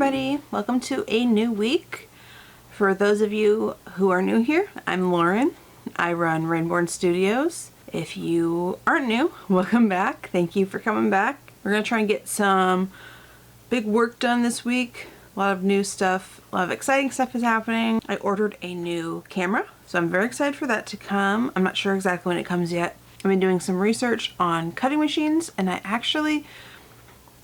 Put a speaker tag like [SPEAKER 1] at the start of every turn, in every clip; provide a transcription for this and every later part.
[SPEAKER 1] everybody, welcome to a new week. For those of you who are new here, I'm Lauren. I run Rainborn Studios. If you aren't new, welcome back. Thank you for coming back. We're gonna try and get some big work done this week. A lot of new stuff, a lot of exciting stuff is happening. I ordered a new camera, so I'm very excited for that to come. I'm not sure exactly when it comes yet. I've been doing some research on cutting machines, and I actually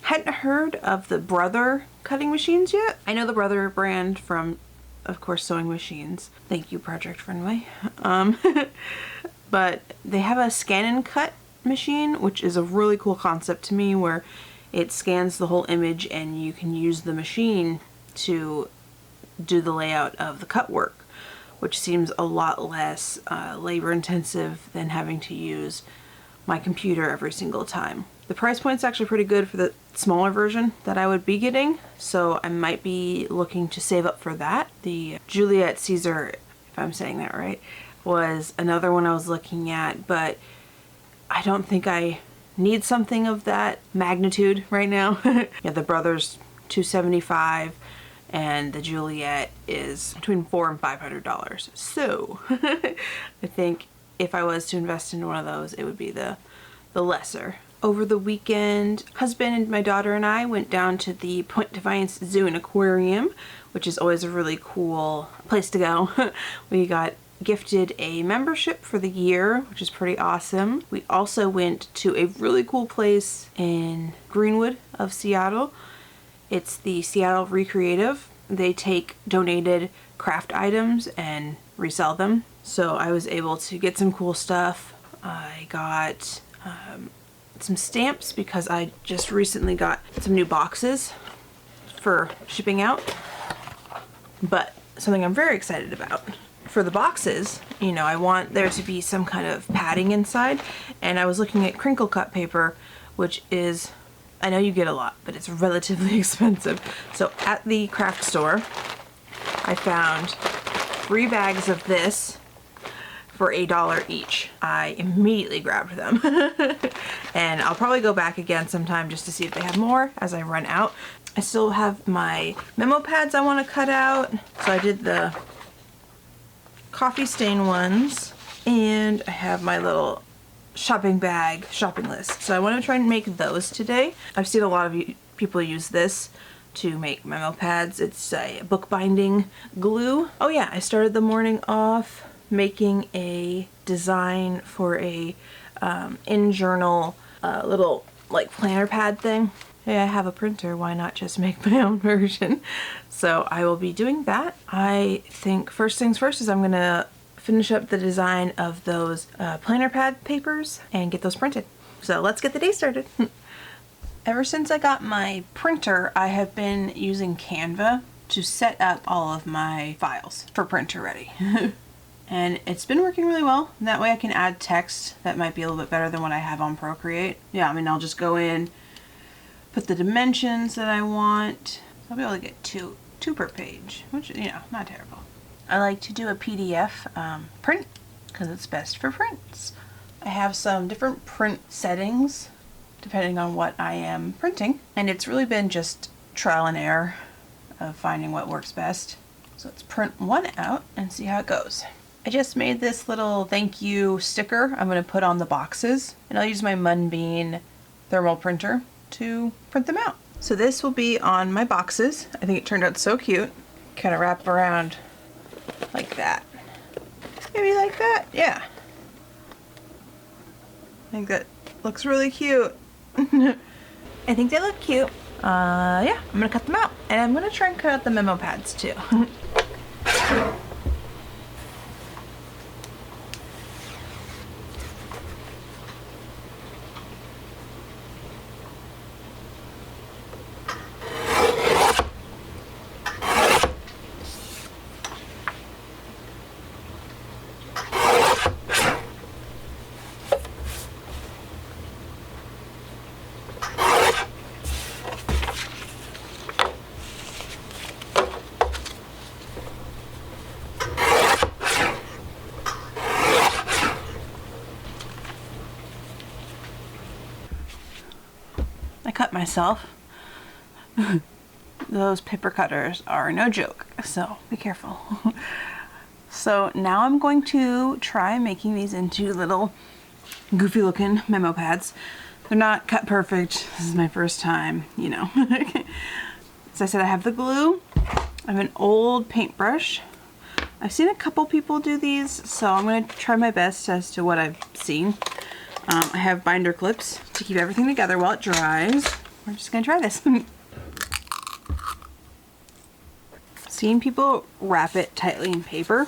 [SPEAKER 1] hadn't heard of the Brother cutting machines yet. I know the Brother brand from, of course, sewing machines. Thank you, Project Runway. But they have a scan and cut machine, which is a really cool concept to me, where it scans the whole image and you can use the machine to do the layout of the cut work, which seems a lot less labor intensive than having to use my computer every single time. The price point's actually pretty good for the smaller version that I would be getting, so I might be looking to save up for that. The Juliet Caesar, if I'm saying that right, was another one I was looking at, but I don't think I need something of that magnitude right now. Yeah, the Brother's $275 and the Juliet is between $400 and $500. So I think if I was to invest in one of those, it would be the lesser. Over the weekend, husband and my daughter and I went down to the Point Defiance Zoo and Aquarium, which is always a really cool place to go. We got gifted a membership for the year, which is pretty awesome. We also went to a really cool place in Greenwood of Seattle. It's the Seattle Recreative. They take donated craft items and resell them. So I was able to get some cool stuff. I got some stamps because I just recently got some new boxes for shipping out. But something I'm very excited about. For the boxes, you know, I want there to be some kind of padding inside, and I was looking at crinkle cut paper, which is, I know you get a lot, but it's relatively expensive. So at the craft store, I found 3 bags of this for $1 each. I immediately grabbed them. And I'll probably go back again sometime just to see if they have more as I run out. I still have my memo pads I want to cut out. So I did the coffee stain ones, and I have my little shopping bag shopping list. So I want to try and make those today. I've seen a lot of people use this to make memo pads. It's a bookbinding glue. Oh yeah, I started the morning off making a design for a in-journal little like planner pad thing. Hey, I have a printer, why not just make my own version? So I will be doing that. I think first things first is I'm gonna finish up the design of those planner pad papers and get those printed. So let's get the day started. Ever since I got my printer, I have been using Canva to set up all of my files for printer ready. And it's been working really well. That way I can add text that might be a little bit better than what I have on Procreate. Yeah, I mean, I'll just go in, put the dimensions that I want. I'll be able to get two per page, which, you know, not terrible. I like to do a PDF print because it's best for prints. I have some different print settings depending on what I am printing, and it's really been just trial and error of finding what works best. So let's print one out and see how it goes. I just made this little thank you sticker I'm going to put on the boxes, and I'll use my Munbean thermal printer to print them out. So this will be on my boxes. I think it turned out so cute. Kind of wrap around like that. Maybe like that, yeah. I think that looks really cute. I think they look cute. Yeah, I'm gonna cut them out. And I'm gonna try and cut out the memo pads too. I cut myself. those paper cutters are no joke, so be careful. So now I'm going to try making these into little goofy looking memo pads. They're not cut perfect. This is my first time, you know. As I said, I have the glue. I have an old paintbrush. I've seen a couple people do these, so I'm going to try my best as to what I've seen. I have binder clips to keep everything together while it dries. We're just going to try this. Seen people wrap it tightly in paper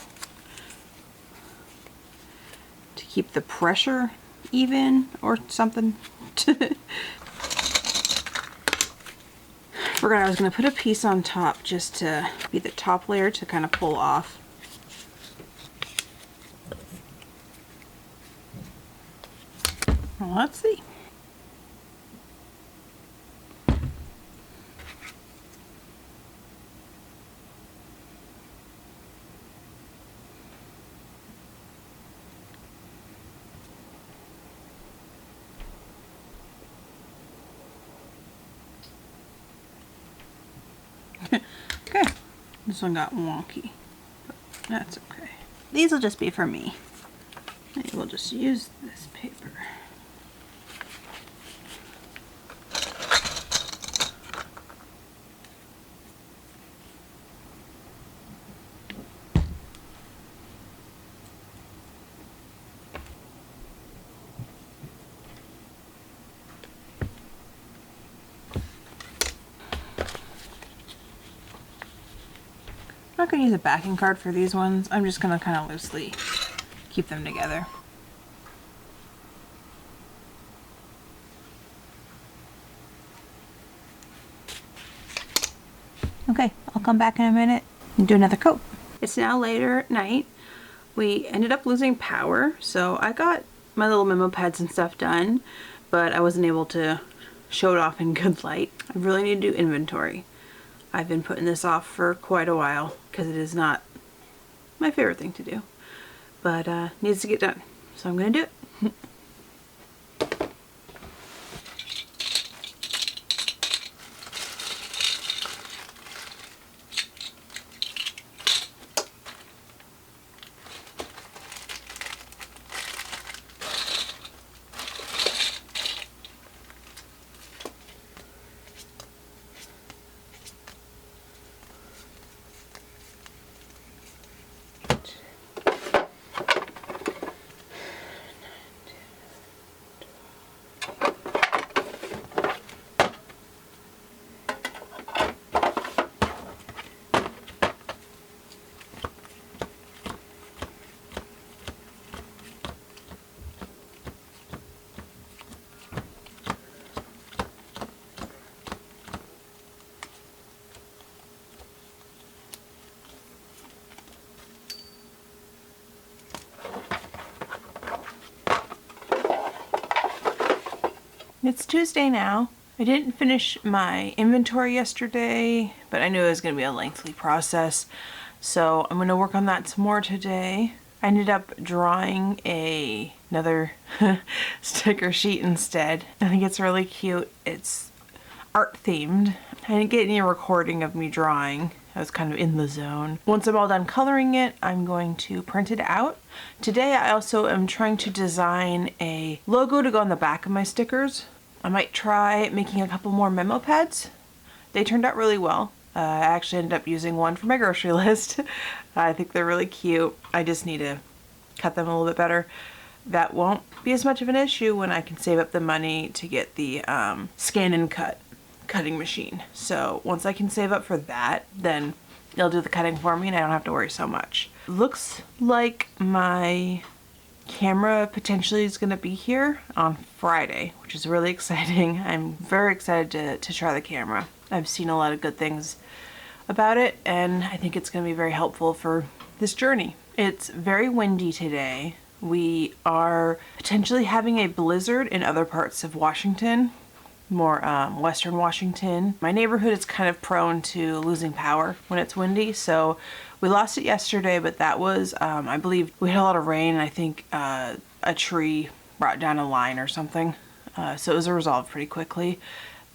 [SPEAKER 1] to keep the pressure even or something. Forgot I was going to put a piece on top just to be the top layer to kind of pull off. Well, let's see. Okay, this one got wonky, but that's okay. These will just be for me. Maybe we'll just use this paper. I'm not going to use a backing card for these ones. I'm just going to kind of loosely keep them together. Okay, I'll come back in a minute and do another coat. It's now later at night. We ended up losing power, so I got my little memo pads and stuff done, but I wasn't able to show it off in good light. I really need to do inventory. I've been putting this off for quite a while because it is not my favorite thing to do, but needs to get done, so I'm gonna do it. It's Tuesday now. I didn't finish my inventory yesterday, but I knew it was going to be a lengthy process, so I'm going to work on that some more today. I ended up drawing another sticker sheet instead. I think it's really cute. It's art themed. I didn't get any recording of me drawing. I was kind of in the zone. Once I'm all done coloring it, I'm going to print it out. Today I also am trying to design a logo to go on the back of my stickers. I might try making a couple more memo pads. They turned out really well. I actually ended up using one for my grocery list. I think they're really cute. I just need to cut them a little bit better. That won't be as much of an issue when I can save up the money to get the scan and cut cutting machine. So once I can save up for that, then they'll do the cutting for me and I don't have to worry so much. Looks like my camera potentially is going to be here on Friday, which is really exciting. I'm very excited to try the camera. I've seen a lot of good things about it and I think it's going to be very helpful for this journey. It's very windy today. We are potentially having a blizzard in other parts of Washington, more western Washington. My neighborhood is kind of prone to losing power when it's windy, so we lost it yesterday, but that was, I believe we had a lot of rain and I think a tree brought down a line or something, so it was resolved pretty quickly.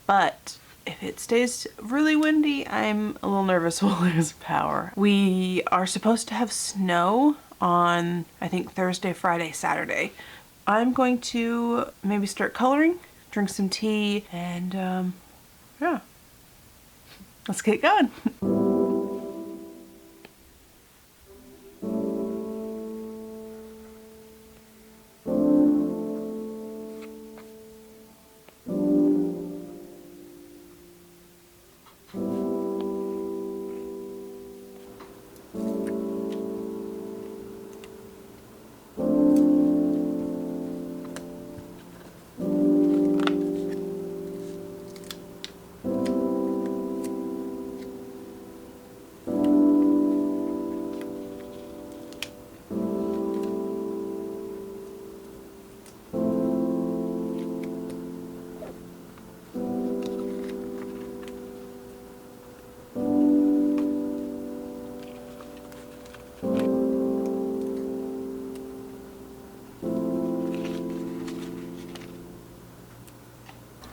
[SPEAKER 1] But if it stays really windy, I'm a little nervous we'll lose power. We are supposed to have snow on, I think, Thursday, Friday, Saturday. I'm going to maybe start coloring, drink some tea, and yeah, let's get going.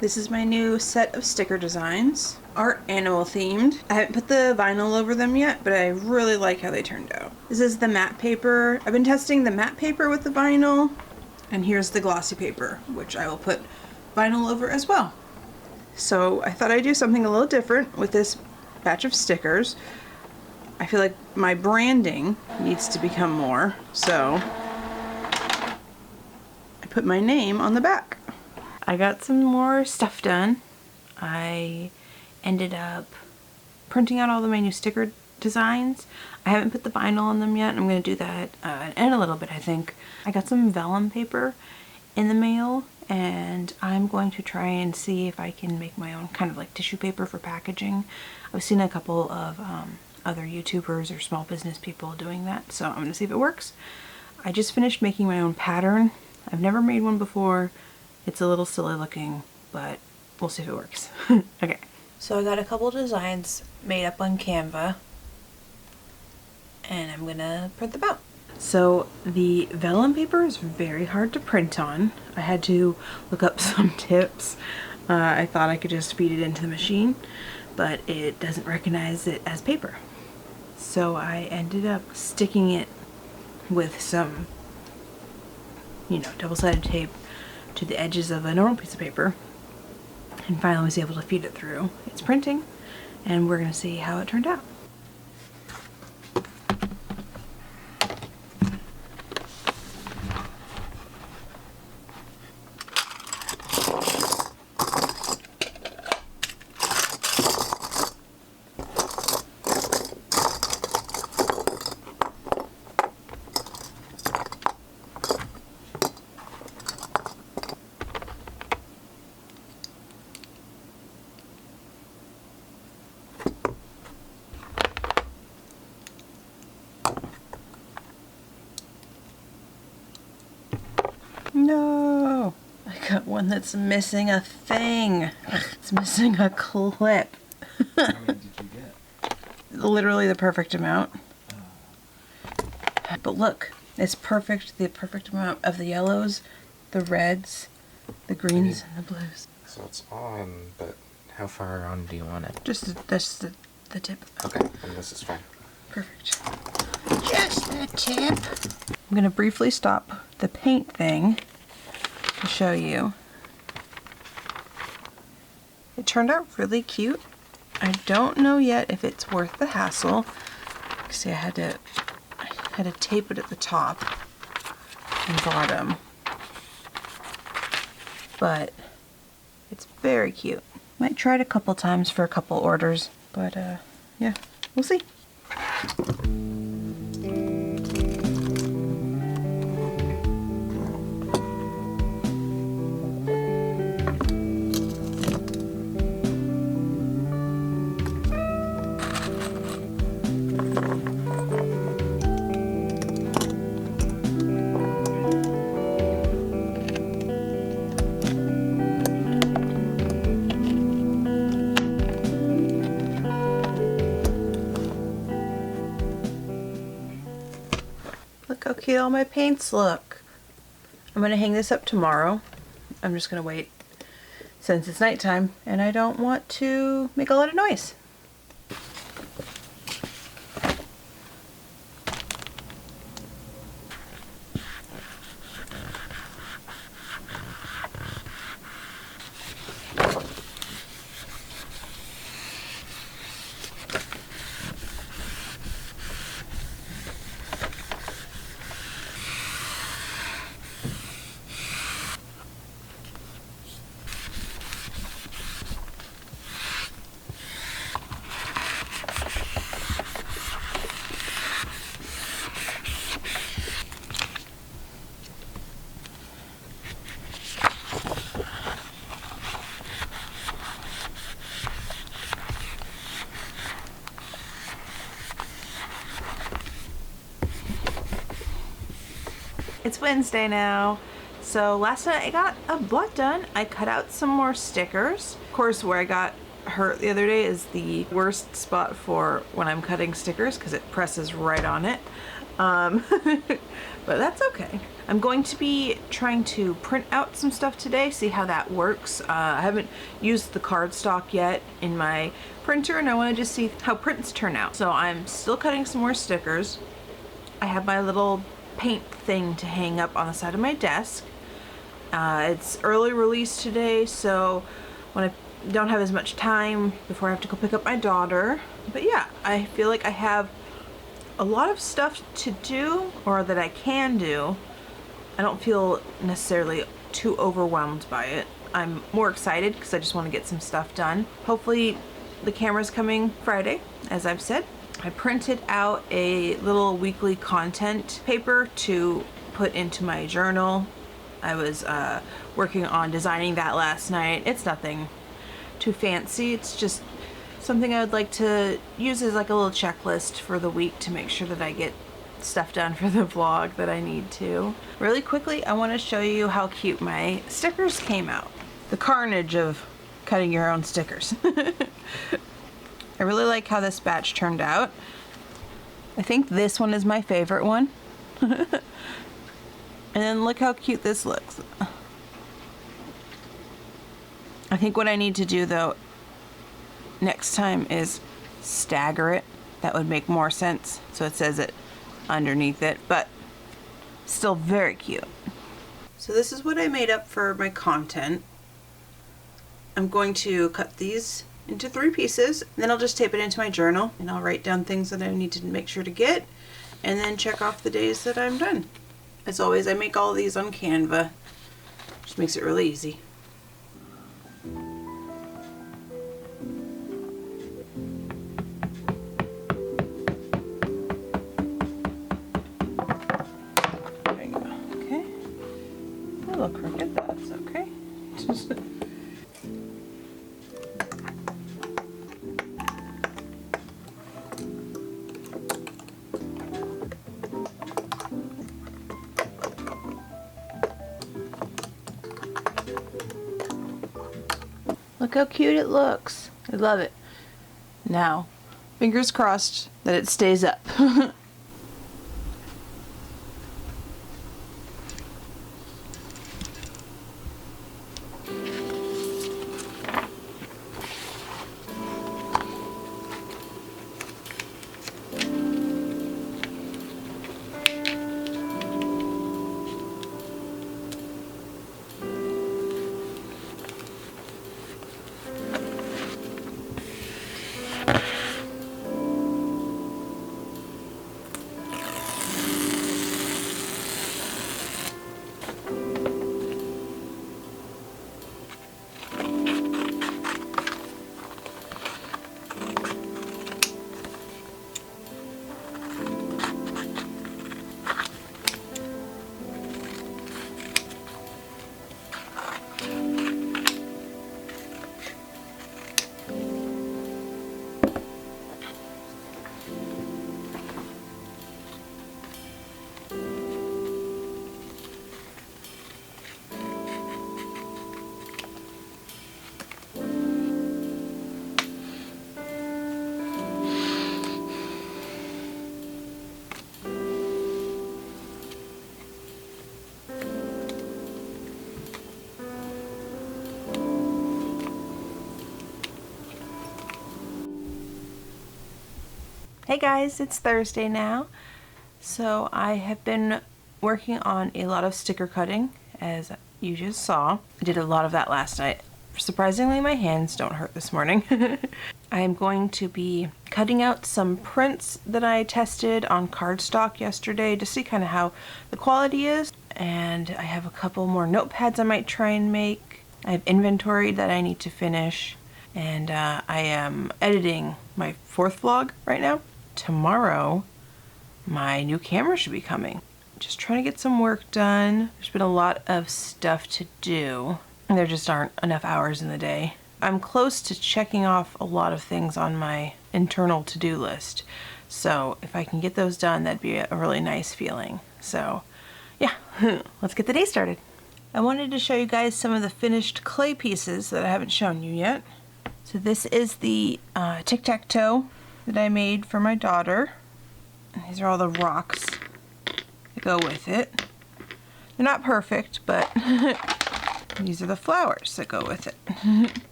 [SPEAKER 1] This is my new set of sticker designs, art animal themed. I haven't put the vinyl over them yet, but I really like how they turned out. This is the matte paper. I've been testing the matte paper with the vinyl, and here's the glossy paper, which I will put vinyl over as well. So I thought I'd do something a little different with this batch of stickers. I feel like my branding needs to become more, so I put my name on the back. I got some more stuff done. I ended up printing out all of my new sticker designs. I haven't put the vinyl on them yet. I'm going to do that in a little bit, I think. I got some vellum paper in the mail, and I'm going to try and see if I can make my own kind of like tissue paper for packaging. I've seen a couple of other YouTubers or small business people doing that, so I'm going to see if it works. I just finished making my own pattern. I've never made one before. It's a little silly looking, but we'll see if it works. Okay. So I got a couple designs made up on Canva, and I'm gonna print them out. So the vellum paper is very hard to print on. I had to look up some tips. I thought I could just feed it into the machine, but it doesn't recognize it as paper. So I ended up sticking it with some, double-sided tape to the edges of a normal piece of paper, and finally was able to feed it through. It's printing, and we're gonna see how it turned out. No! I got one that's missing a thing. It's missing a clip.
[SPEAKER 2] How many did you get?
[SPEAKER 1] Literally the perfect amount. But look, it's perfect, the perfect amount of the yellows, the reds, the greens, and the blues.
[SPEAKER 2] So it's on, but how far on do you want it?
[SPEAKER 1] Just the tip.
[SPEAKER 2] Okay, and this is fine.
[SPEAKER 1] Perfect. Just the tip. I'm gonna briefly stop the paint thing to show you. It turned out really cute. I don't know yet if it's worth the hassle. See, I had to tape it at the top and bottom, but it's very cute. Might try it a couple times for a couple orders, but yeah, we'll see. Look how cute all my paints look. I'm gonna hang this up tomorrow. I'm just gonna wait, since it's nighttime and I don't want to make a lot of noise. It's Wednesday now. So last night I got a lot done. I cut out some more stickers. Of course, where I got hurt the other day is the worst spot for when I'm cutting stickers because it presses right on it. But that's okay. I'm going to be trying to print out some stuff today, see how that works. I haven't used the cardstock yet in my printer and I want to just see how prints turn out. So I'm still cutting some more stickers. I have my little paint thing to hang up on the side of my desk. It's early release today, so when I don't have as much time before I have to go pick up my daughter. But yeah, I feel like I have a lot of stuff to do, or that I can do. I don't feel necessarily too overwhelmed by it. I'm more excited because I just want to get some stuff done. Hopefully the camera's coming Friday, as I've said. I printed out a little weekly content paper to put into my journal. I was working on designing that last night. It's nothing too fancy. It's just something I would like to use as like a little checklist for the week to make sure that I get stuff done for the vlog that I need to. Really quickly, I want to show you how cute my stickers came out. The carnage of cutting your own stickers. I really like how this batch turned out. I think this one is my favorite one. And then look how cute this looks. I think what I need to do though next time is stagger it. That would make more sense. So it says it underneath it, but still very cute. So this is what I made up for my content. I'm going to cut these into 3 pieces, and then I'll just tape it into my journal and I'll write down things that I need to make sure to get and then check off the days that I'm done. As always, I make all of these on Canva. Just makes it really easy. There you go. Okay. A little crooked, that's okay. Look how cute it looks. I love it. Now, fingers crossed that it stays up. Hey guys, it's Thursday now. So I have been working on a lot of sticker cutting, as you just saw. I did a lot of that last night. Surprisingly, my hands don't hurt this morning. I am going to be cutting out some prints that I tested on cardstock yesterday to see kind of how the quality is. And I have a couple more notepads I might try and make. I have inventory that I need to finish. And I am editing my 4th vlog right now. Tomorrow, my new camera should be coming. Just trying to get some work done. There's been a lot of stuff to do. There just aren't enough hours in the day. I'm close to checking off a lot of things on my internal to-do list. So if I can get those done, that'd be a really nice feeling. So yeah, let's get the day started. I wanted to show you guys some of the finished clay pieces that I haven't shown you yet. So this is the tic-tac-toe that I made for my daughter. These are all the rocks that go with it. They're not perfect, but these are the flowers that go with it.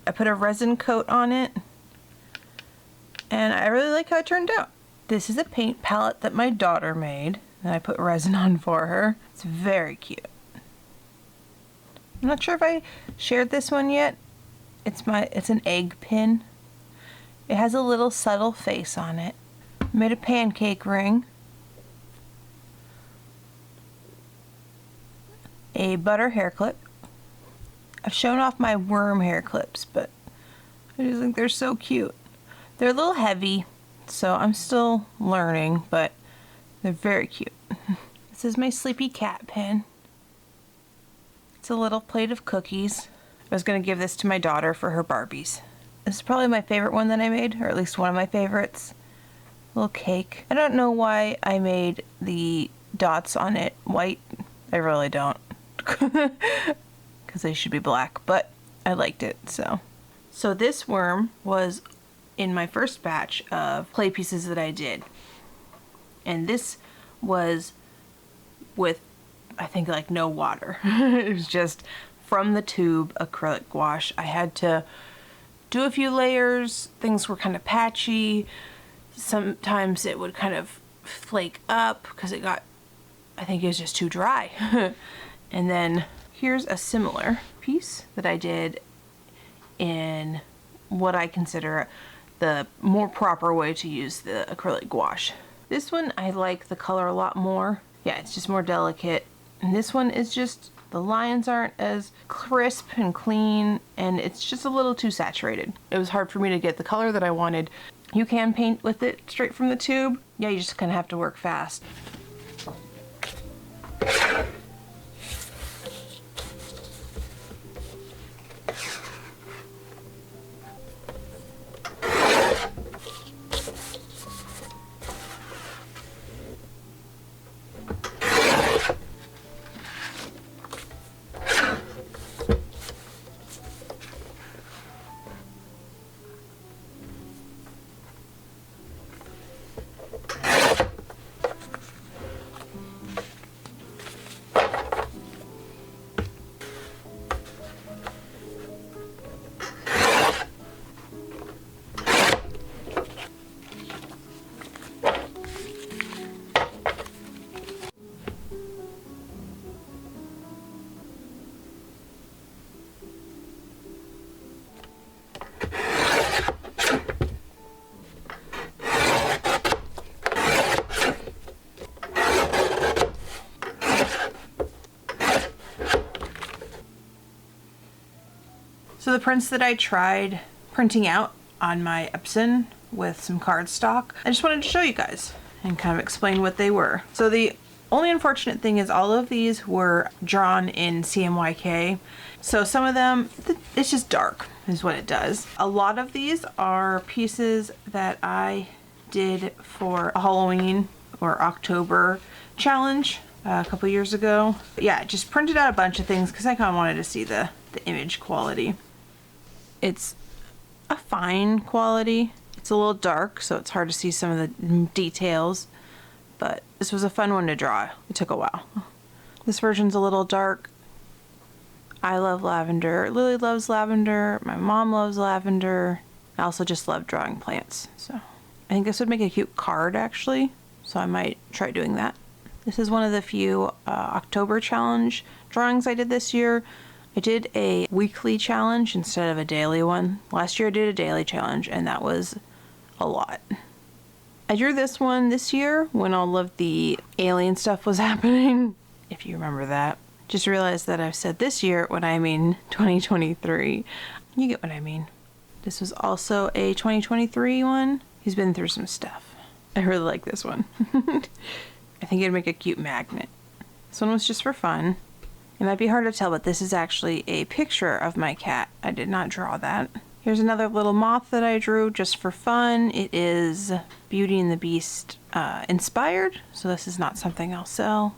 [SPEAKER 1] I put a resin coat on it, and I really like how it turned out. This is a paint palette that my daughter made, and I put resin on for her. It's very cute. I'm not sure if I shared this one yet. It's an egg pin. It has a little subtle face on it. I made a pancake ring. A butter hair clip. I've shown off my worm hair clips, but I just think they're so cute. They're a little heavy, so I'm still learning, but they're very cute. This is my sleepy cat pin. It's a little plate of cookies. I was going to give this to my daughter for her Barbies. This is probably my favorite one that I made, or at least one of my favorites. Little cake. I don't know why I made the dots on it white. I really don't. Because they should be black, but I liked it, so. So this worm was in my first batch of clay pieces that I did. And this was with, I think, like no water. It was just from the tube acrylic gouache. I had to do a few layers. Things were kind of patchy. Sometimes it would kind of flake up because it got, I think it was just too dry. And then here's a similar piece that I did in what I consider the more proper way to use the acrylic gouache. This one, I like the color a lot more. Yeah, it's just more delicate. And this one is just, the lines aren't as crisp and clean, and it's just a little too saturated. It was hard for me to get the color that I wanted. You can paint with it straight from the tube. Yeah, you just kind of have to work fast. So the prints that I tried printing out on my Epson with some cardstock, I just wanted to show you guys and kind of explain what they were. So the only unfortunate thing is all of these were drawn in CMYK. So some of them, it's just dark is what it does. A lot of these are pieces that I did for a Halloween or October challenge a couple years ago. Yeah, just printed out a bunch of things because I kind of wanted to see the image quality. It's a fine quality. It's a little dark, so it's hard to see some of the details, but this was a fun one to draw. It took a while. This version's a little dark. I love lavender. Lily loves lavender. My mom loves lavender. I also just love drawing plants. So I think this would make a cute card actually. So I might try doing that. This is one of the few October challenge drawings I did this year. I did a weekly challenge instead of a daily one. Last year I did a daily challenge and that was a lot. I drew this one this year when all of the alien stuff was happening, if you remember that. Just realized that I've said this year when I mean 2023. You get what I mean. This was also a 2023 one. He's been through some stuff. I really like this one. I think it'd make a cute magnet. This one was just for fun. It might be hard to tell, but this is actually a picture of my cat. I did not draw that. Here's another little moth that I drew just for fun. It is Beauty and the Beast inspired, so this is not something I'll sell.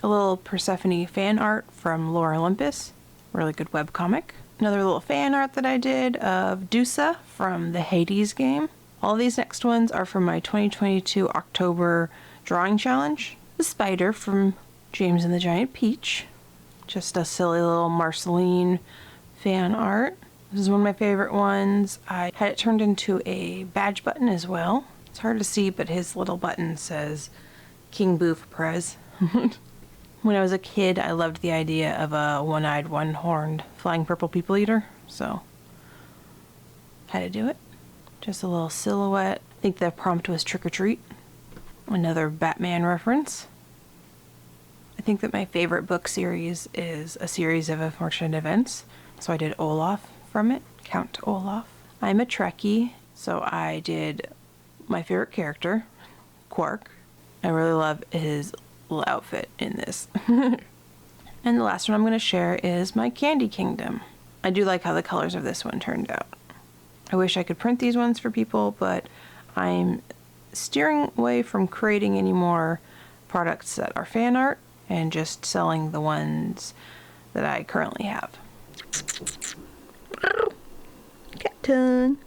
[SPEAKER 1] A little Persephone fan art from Lore Olympus. Really good webcomic. Another little fan art that I did of Dusa from the Hades game. All these next ones are from my 2022 October drawing challenge. The spider from James and the Giant Peach. Just a silly little Marceline fan art. This is one of my favorite ones. I had it turned into a badge button as well. It's hard to see, but his little button says King Boo for Prez. When I was a kid, I loved the idea of a one-eyed, one-horned flying purple people eater, so had to do it. Just a little silhouette. I think the prompt was trick or treat. Another Batman reference. I think that my favorite book series is A Series of Unfortunate Events, so I did Olaf from it, Count Olaf. I'm a Trekkie, so I did my favorite character, Quark. I really love his little outfit in this. And the last one I'm going to share is my Candy Kingdom. I do like how the colors of this one turned out. I wish I could print these ones for people, but I'm steering away from creating any more products that are fan art and just selling the ones that I currently have. Cat tongue.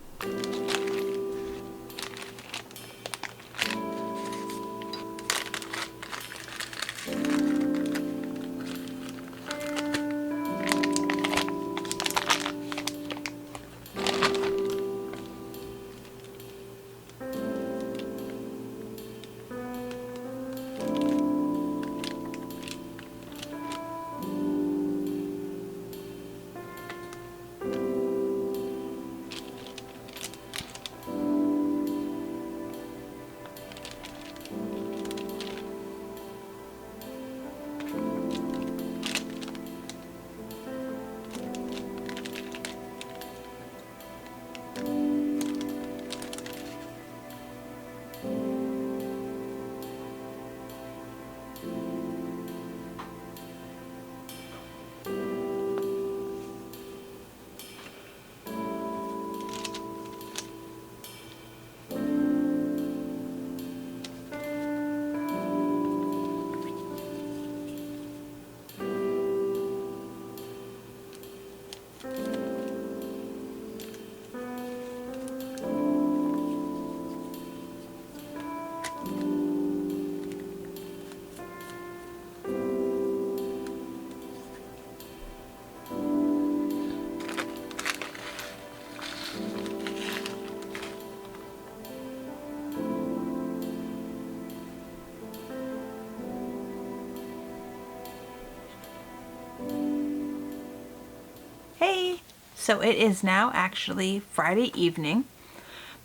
[SPEAKER 1] So it is now actually Friday evening.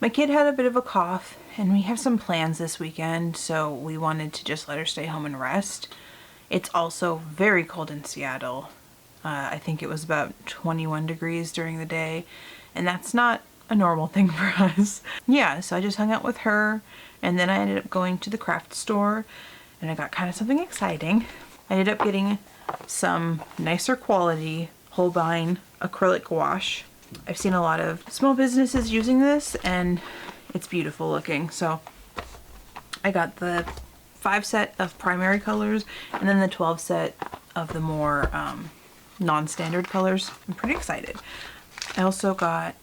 [SPEAKER 1] My kid had a bit of a cough and we have some plans this weekend, so we wanted to just let her stay home and rest. It's also very cold in Seattle. I think it was about 21 degrees during the day, and that's not a normal thing for us. Yeah, so I just hung out with her, and then I ended up going to the craft store and I got kind of something exciting. I ended up getting some nicer quality Holbein acrylic gouache. I've seen a lot of small businesses using this and it's beautiful looking. So I got the 5 set of primary colors and then the 12 set of the more non-standard colors. I'm pretty excited. I also got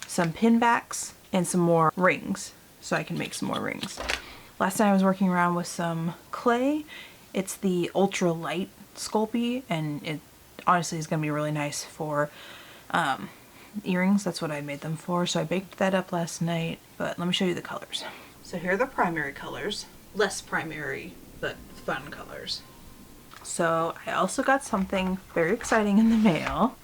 [SPEAKER 1] some pin backs and some more rings so I can make some more rings. Last night I was working around with some clay. It's the ultra light Sculpey, and it honestly is going to be really nice for earrings. That's what I made them for. So I baked that up last night, but let me show you the colors. So here are the primary colors. Less primary, but fun colors. So I also got something very exciting in the mail.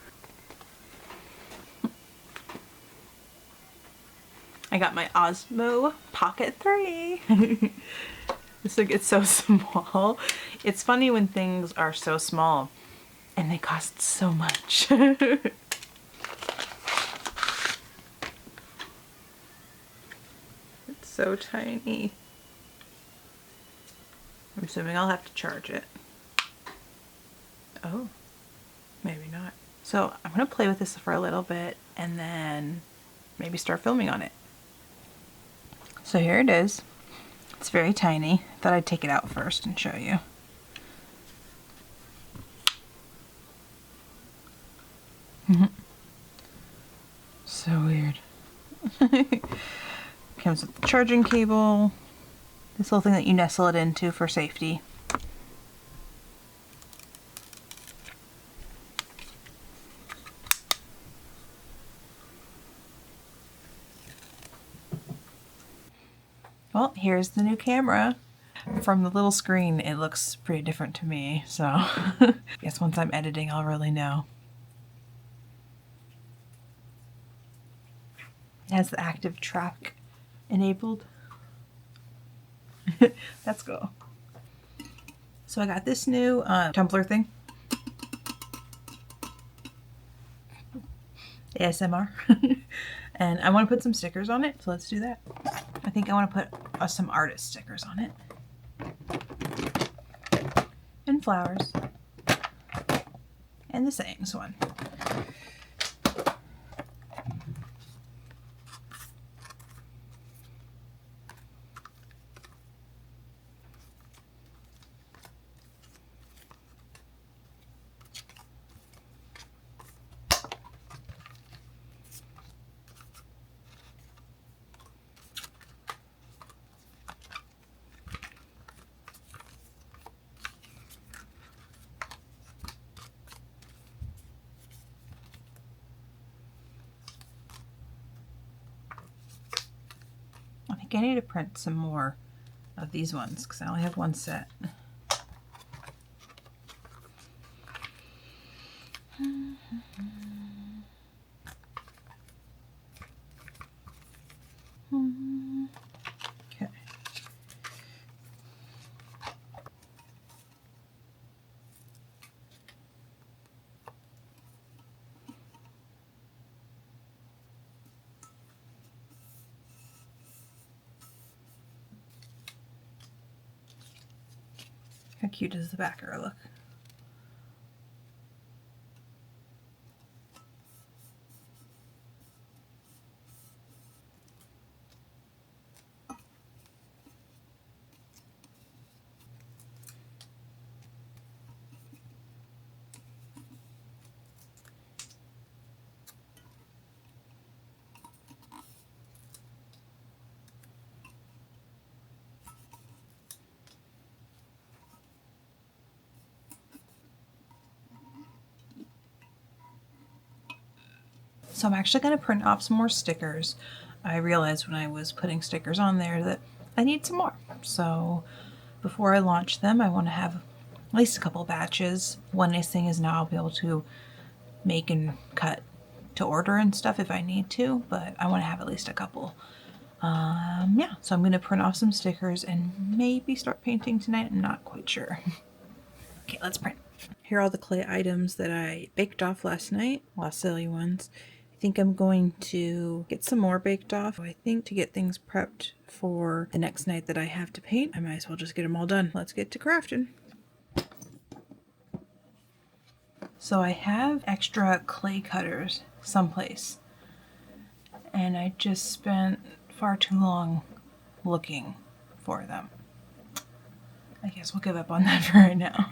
[SPEAKER 1] I got my Osmo Pocket 3. This thing gets so small. It's funny when things are so small and they cost so much. It's so tiny. I'm assuming I'll have to charge it. Oh, maybe not. So I'm gonna play with this for a little bit and then maybe start filming on it. So here it is. It's very tiny. Thought I'd take it out first and show you. So weird. Comes with the charging cable. This little thing that you nestle it into for safety. Well, here's the new camera. From the little screen, it looks pretty different to me, so I guess once I'm editing, I'll really know. It has the active track enabled. That's cool. So I got this new tumbler thing. ASMR. And I want to put some stickers on it, so let's do that. I think I want to put some artist stickers on it. And flowers. And the sayings one. I think I need to print some more of these ones because I only have one set. Okay. How cute does the backer look? So I'm actually going to print off some more stickers. I realized when I was putting stickers on there that I need some more. So before I launch them, I want to have at least a couple batches. One nice thing is now I'll be able to make and cut to order and stuff if I need to, but I want to have at least a couple. Yeah, so I'm going to print off some stickers and maybe start painting tonight. I'm not quite sure. Okay, let's print. Here are all the clay items that I baked off last night. A lot of silly ones. I think I'm going to get some more baked off. I think to get things prepped for the next night that I have to paint, I might as well just get them all done. Let's get to crafting. So I have extra clay cutters someplace, and I just spent far too long looking for them. I guess we'll give up on that for right now.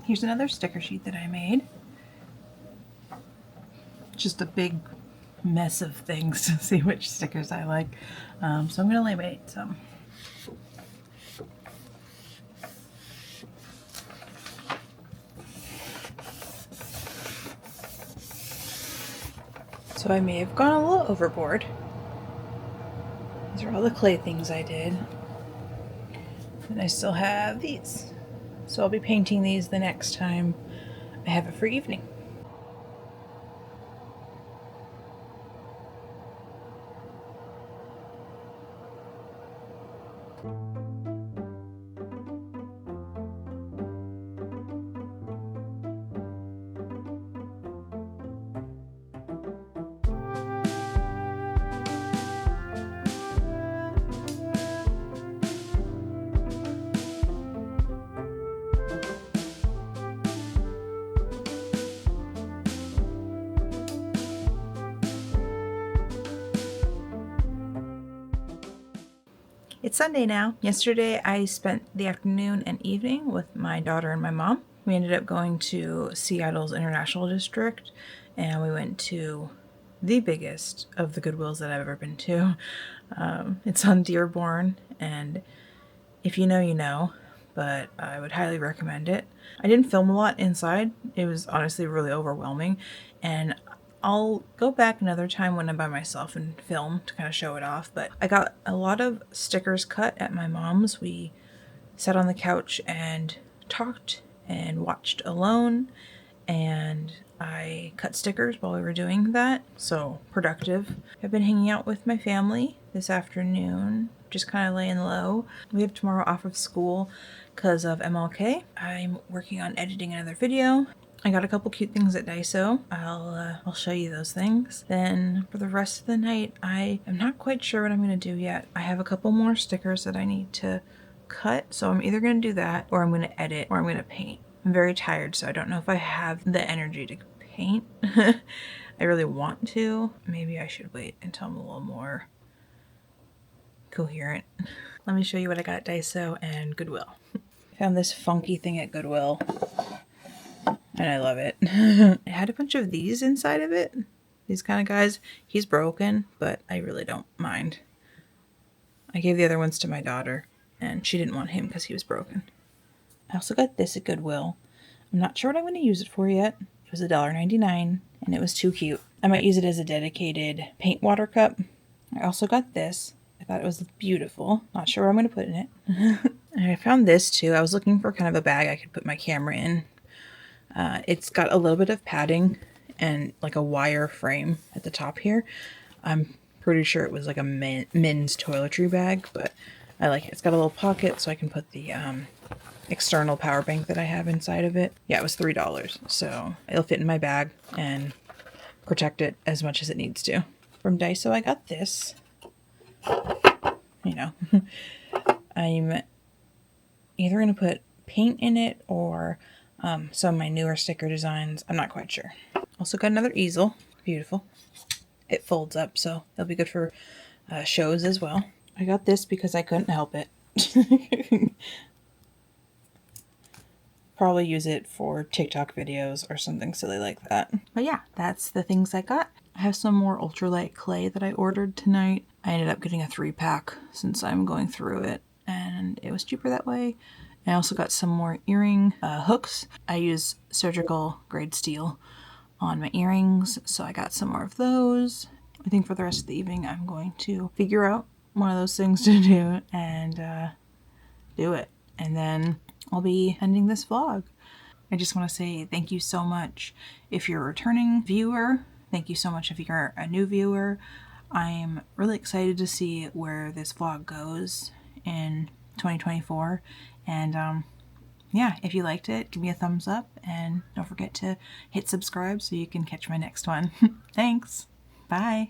[SPEAKER 1] Here's another sticker sheet that I made. Just a big mess of things to see which stickers I like. So I'm going to laminate some. So I may have gone a little overboard. These are all the clay things I did. And I still have these. So I'll be painting these the next time I have a free evening. It's Sunday now. Yesterday I spent the afternoon and evening with my daughter and my mom. We ended up going to Seattle's International District, and we went to the biggest of the Goodwills that I've ever been to. It's on Dearborn, and if you know, you know, but I would highly recommend it. I didn't film a lot inside. It was honestly really overwhelming, and I'll go back another time when I'm by myself and film to kind of show it off. But I got a lot of stickers cut at my mom's. We sat on the couch and talked and watched Alone, and I cut stickers while we were doing that. So productive. I've been hanging out with my family this afternoon, just kind of laying low. We have tomorrow off of school because of MLK. I'm working on editing another video. I got a couple cute things at Daiso. I'll show you those things. Then for the rest of the night, I am not quite sure what I'm going to do yet. I have a couple more stickers that I need to cut, so I'm either going to do that, or I'm going to edit, or I'm going to paint. I'm very tired, so I don't know if I have the energy to paint. I really want to. Maybe I should wait until I'm a little more coherent. Let me show you what I got at Daiso and Goodwill. I found this funky thing at Goodwill, and I love it. It had a bunch of these inside of it. These kind of guys. He's broken, but I really don't mind. I gave the other ones to my daughter, and she didn't want him because he was broken. I also got this at Goodwill. I'm not sure what I'm going to use it for yet. It was $1.99, and it was too cute. I might use it as a dedicated paint water cup. I also got this. I thought it was beautiful. Not sure what I'm going to put in it. And I found this too. I was looking for kind of a bag I could put my camera in. It's got a little bit of padding and like a wire frame at the top here. I'm pretty sure it was like a men's toiletry bag, but I like it. It's got a little pocket so I can put the external power bank that I have inside of it. Yeah, it was $3, so it'll fit in my bag and protect it as much as it needs to. From Daiso, I got this. You know, I'm either going to put paint in it or some of my newer sticker designs. I'm not quite sure. Also got another easel. Beautiful. It folds up, so it'll be good for shows as well. I got this because I couldn't help it. Probably use it for TikTok videos or something silly like that. But yeah, that's the things I got. I have some more ultralight clay that I ordered tonight. I ended up getting a 3-pack since I'm going through it, and it was cheaper that way. I also got some more earring hooks. I use surgical grade steel on my earrings, so I got some more of those. I think for the rest of the evening I'm going to figure out one of those things to do and do it. And then I'll be ending this vlog. I just want to say thank you so much if you're a returning viewer. Thank you so much if you're a new viewer. I'm really excited to see where this vlog goes in 2024. And yeah, if you liked it, give me a thumbs up and don't forget to hit subscribe so you can catch my next one. Thanks. Bye.